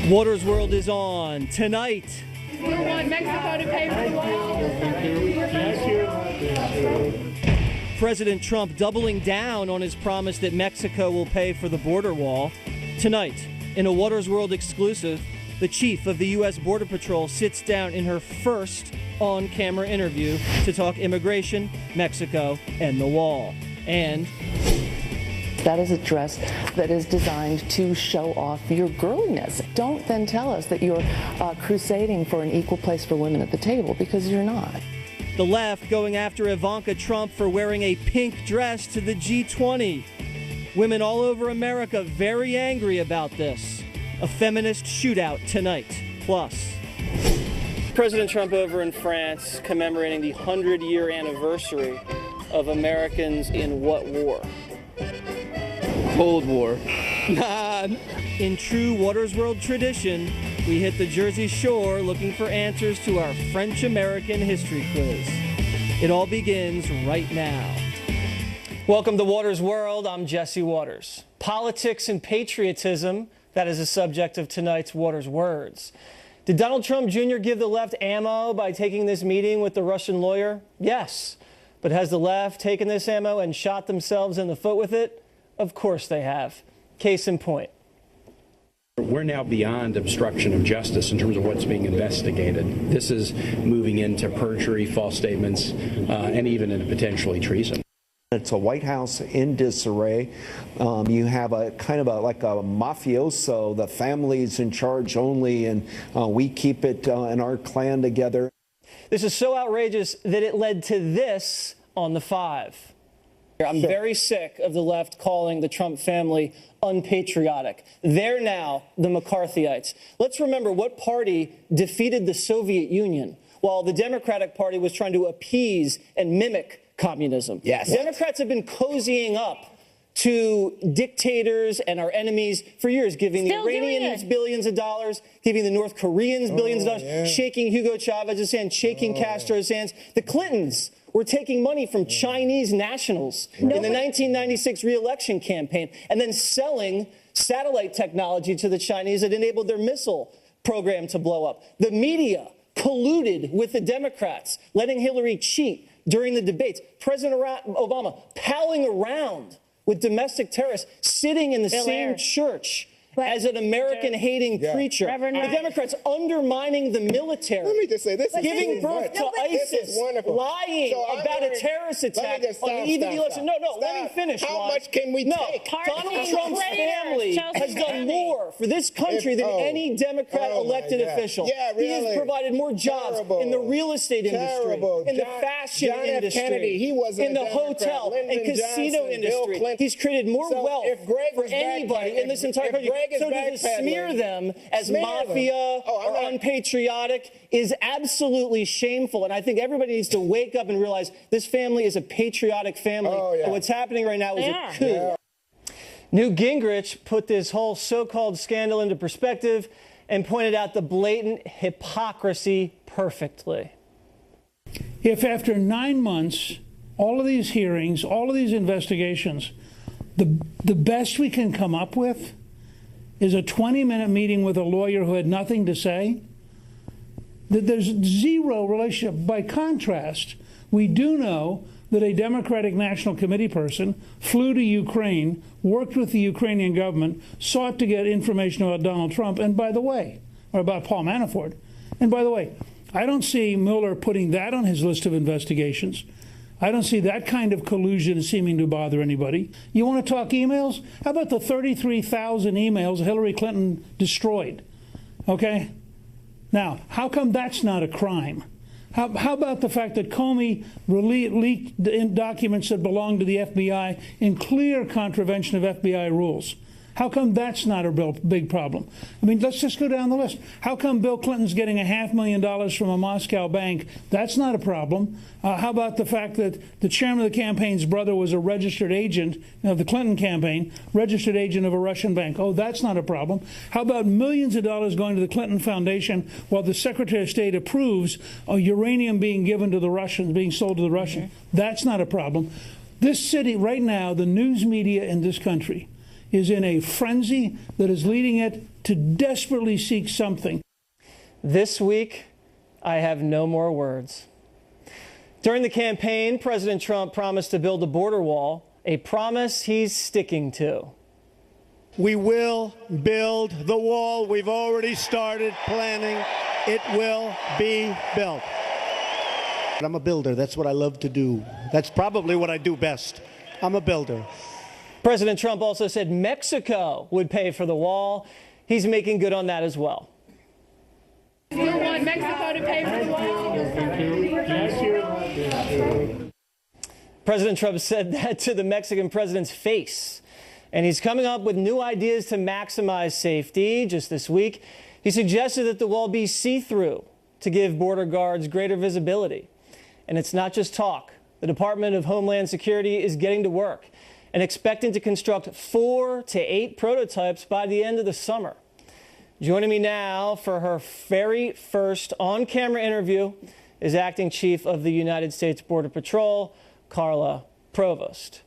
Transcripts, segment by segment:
Waters World is on tonight. You want Mexico to pay for the wall? President Trump doubling down on his promise that Mexico will pay for the border wall. Tonight, in a Waters World exclusive, the chief of the U.S. Border Patrol sits down in her first on-camera interview to talk immigration, Mexico, and the wall. And that is a dress that is designed to show off your girliness. Don't then tell us that you're crusading for an equal place for women at the table, because you're not. The left going after Ivanka Trump for wearing a pink dress to the G20. Women all over America very angry about this. A feminist shootout tonight. Plus, President Trump over in France commemorating the 100-year anniversary of Americans in what war? Cold War. In true Waters World tradition, we hit the Jersey Shore looking for answers to our French-American history quiz. It all begins right now. Welcome to Waters World. I'm Jesse Waters. Politics and patriotism, that is the subject of tonight's Waters Words. Did Donald Trump Jr. give the left ammo by taking this meeting with the Russian lawyer? Yes. But has the left taken this ammo and shot themselves in the foot with it? Of course they have. Case in point. We're now beyond obstruction of justice in terms of what's being investigated. This is moving into perjury, false statements, and even into potentially treason. It's a White House in disarray. You have a kind of like a mafioso. The family's in charge only, and we keep it in our clan together. This is so outrageous that it led to this on the 5. I'm very sick of the left calling the Trump family unpatriotic. They're now the McCarthyites. Let's remember what party defeated the Soviet Union while the Democratic Party was trying to appease and mimic communism. Yes. Democrats have been cozying up to dictators and our enemies for years, giving the Iranians billions of dollars, giving the North Koreans billions of dollars, shaking Hugo Chavez's hand, shaking Castro's hands. The Clintons were taking money from Chinese nationals in the 1996 re-election campaign and then selling satellite technology to the Chinese that enabled their missile program to blow up. The media colluded with the Democrats, letting Hillary cheat during the debates. President Obama palling around with domestic terrorists, sitting in the same church as an American-hating preacher. The Democrats undermining the military. Let me just say, this is giving birth to ISIS, lying about a terrorist attack on the eve of the election. No, let me finish. How much can we take? Donald Trump's family has done more for this country than any Democrat elected official. He has provided more jobs in the real estate industry, in the fashion industry, in the hotel and casino industry. He's created more wealth for anybody in this entire country. So to smear them as mafia or unpatriotic is absolutely shameful. And I think everybody needs to wake up and realize this family is a patriotic family. And what's happening right now is a coup. Newt Gingrich put this whole so-called scandal into perspective and pointed out the blatant hypocrisy perfectly. If after 9 months, all of these hearings, all of these investigations, the best we can come up with is a 20-minute meeting with a lawyer who had nothing to say, that there's zero relationship. By contrast, we do know that a Democratic National Committee person flew to Ukraine, worked with the Ukrainian government, sought to get information about Donald Trump, and by the way, or about Paul Manafort. And by the way, I don't see Mueller putting that on his list of investigations. I don't see that kind of collusion seeming to bother anybody. You want to talk emails? How about the 33,000 emails Hillary Clinton destroyed? Okay? Now, how come that's not a crime? How about the fact that Comey leaked documents that belong to the FBI in clear contravention of FBI rules? How come that's not a big problem? I mean, let's just go down the list. How come Bill Clinton's getting $500,000 from a Moscow bank? That's not a problem. How about the fact that the chairman of the campaign's brother was a registered agent of the Clinton campaign, registered agent of a Russian bank? Oh, that's not a problem. How about millions of dollars going to the Clinton Foundation while the Secretary of State approves uranium being given to the Russians, being sold to the Russians? That's not a problem. This city right now, the news media in this country is in a frenzy that is leading it to desperately seek something. This week, I have no more words. During the campaign, President Trump promised to build a border wall, a promise he's sticking to. We will build the wall. We've already started planning. It will be built. I'm a builder. That's what I love to do. That's probably what I do best. I'm a builder. President Trump also said Mexico would pay for the wall. He's making good on that as well. You want Mexico to pay for the wall? President Trump said that to the Mexican president's face. And he's coming up with new ideas to maximize safety. Just this week, he suggested that the wall be see-through to give border guards greater visibility. And it's not just talk. The Department of Homeland Security is getting to work and expecting to construct 4 to 8 prototypes by the end of the summer. Joining me now for her very first on-camera interview is Acting Chief of the United States Border Patrol, Carla Provost.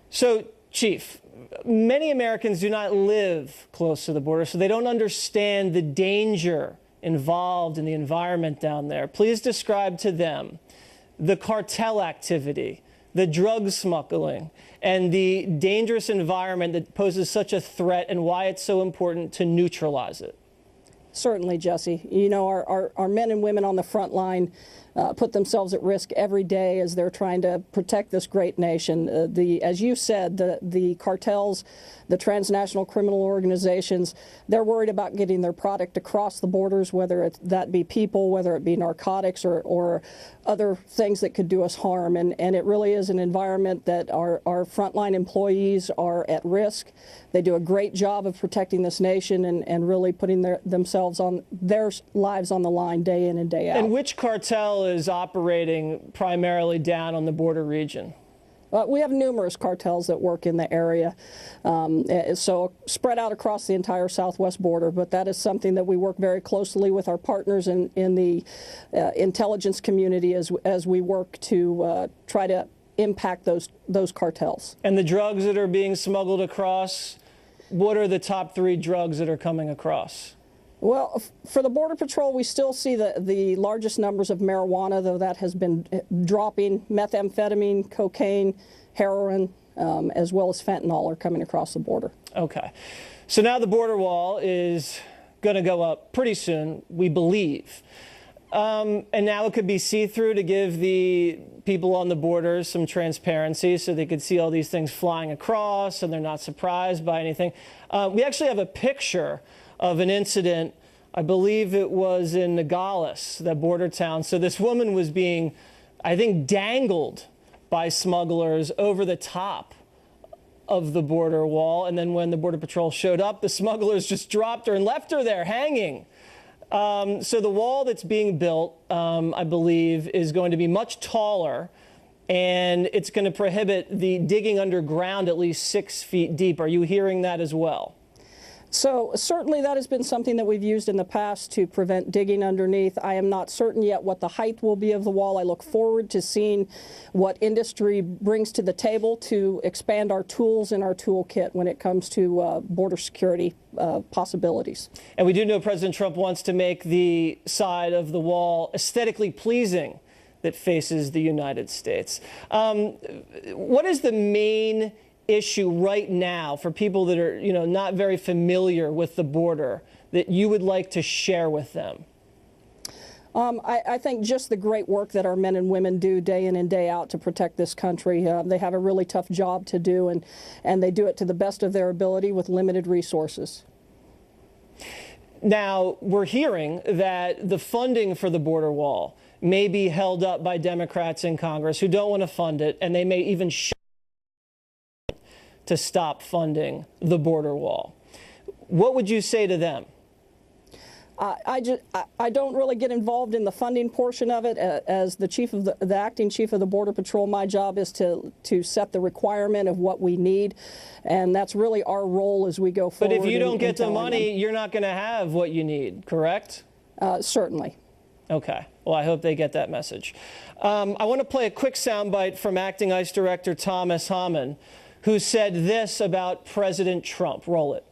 So, Chief, many Americans do not live close to the border, so they don't understand the danger involved in the environment down there. Please describe to them the cartel activity, the drug smuggling, and the dangerous environment that poses such a threat and why it's so important to neutralize it. Certainly, Jesse. You know, our men and women on the front line put themselves at risk every day as they're trying to protect this great nation. As you said, the cartels, the transnational criminal organizations, they're worried about getting their product across the borders, whether that be people, whether it be narcotics or other things that could do us harm. And it really is an environment that our frontline employees are at risk. They do a great job of protecting this nation and really putting their lives on the line day in and day out. And which cartel is operating primarily down on the border region? We have numerous cartels that work in the area, so spread out across the entire southwest border, but that is something that we work very closely with our partners in the intelligence community as we work to try to impact those cartels. And the drugs that are being smuggled across, what are the top 3 drugs that are coming across? Well, for the Border Patrol, we still see the largest numbers of marijuana, though that has been dropping. Methamphetamine, cocaine, heroin, as well as fentanyl are coming across the border. Okay. So now the border wall is going to go up pretty soon, we believe. And now it could be see-through to give the people on the borders some transparency so they could see all these things flying across and they're not surprised by anything. We actually have a picture of an incident, I believe it was in Nogales, that border town. So this woman was being, I think, dangled by smugglers over the top of the border wall. And then when the Border Patrol showed up, the smugglers just dropped her and left her there hanging. So the wall that's being built, I believe, is going to be much taller, and it's going to prohibit the digging underground at least 6 feet deep. Are you hearing that as well? So certainly that has been something that we've used in the past to prevent digging underneath. I am not certain yet what the height will be of the wall. I look forward to seeing what industry brings to the table to expand our tools in our toolkit when it comes to border security possibilities. And we do know President Trump wants to make the side of the wall aesthetically pleasing that faces the United States. What is the main issue right now for people that are, not very familiar with the border that you would like to share with them? I think just the great work that our men and women do day in and day out to protect this country. They have a really tough job to do, and they do it to the best of their ability with limited resources. Now, we're hearing that the funding for the border wall may be held up by Democrats in Congress who don't want to fund it, and they may even to stop funding the border wall. What would you say to them? I don't really get involved in the funding portion of it. As the acting chief of the Border Patrol, my job is to set the requirement of what we need, and that's really our role as we go forward. But if you don't get the money, you're not going to have what you need, correct? Certainly. Okay. Well, I hope they get that message. I want to play a quick soundbite from Acting ICE Director Thomas Hammond, who said this about President Trump. Roll it.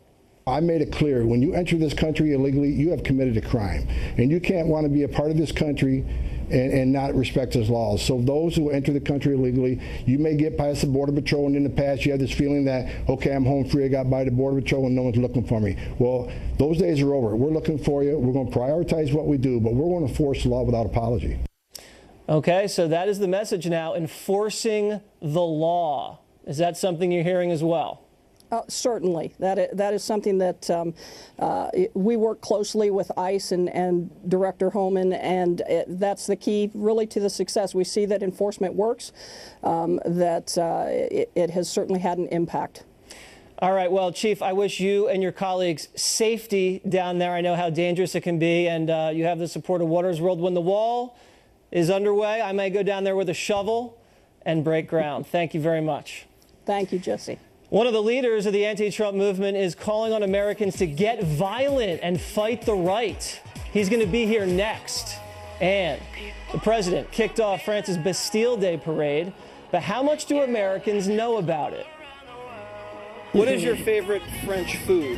I made it clear, when you enter this country illegally, you have committed a crime. And you can't want to be a part of this country and not respect its laws. So those who enter the country illegally, you may get past the Border Patrol, and in the past you had this feeling that, okay, I'm home free, I got by the Border Patrol and no one's looking for me. Well, those days are over. We're looking for you. We're going to prioritize what we do, but we're going to enforce the law without apology. Okay, so that is the message now, enforcing the law. Is that something you're hearing as well? Certainly. That is something that we work closely with ICE and Director Homan, and that's the key really to the success. We see that enforcement works, it has certainly had an impact. All right, well, Chief, I wish you and your colleagues safety down there. I know how dangerous it can be, and you have the support of Water's World. When the wall is underway, I may go down there with a shovel and break ground. Thank you very much. Thank you, Jesse. One of the leaders of the anti-Trump movement is calling on Americans to get violent and fight the right. He's going to be here next. And the president kicked off France's Bastille Day parade, but how much do Americans know about it? What is your favorite French food?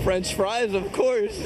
French fries, of course.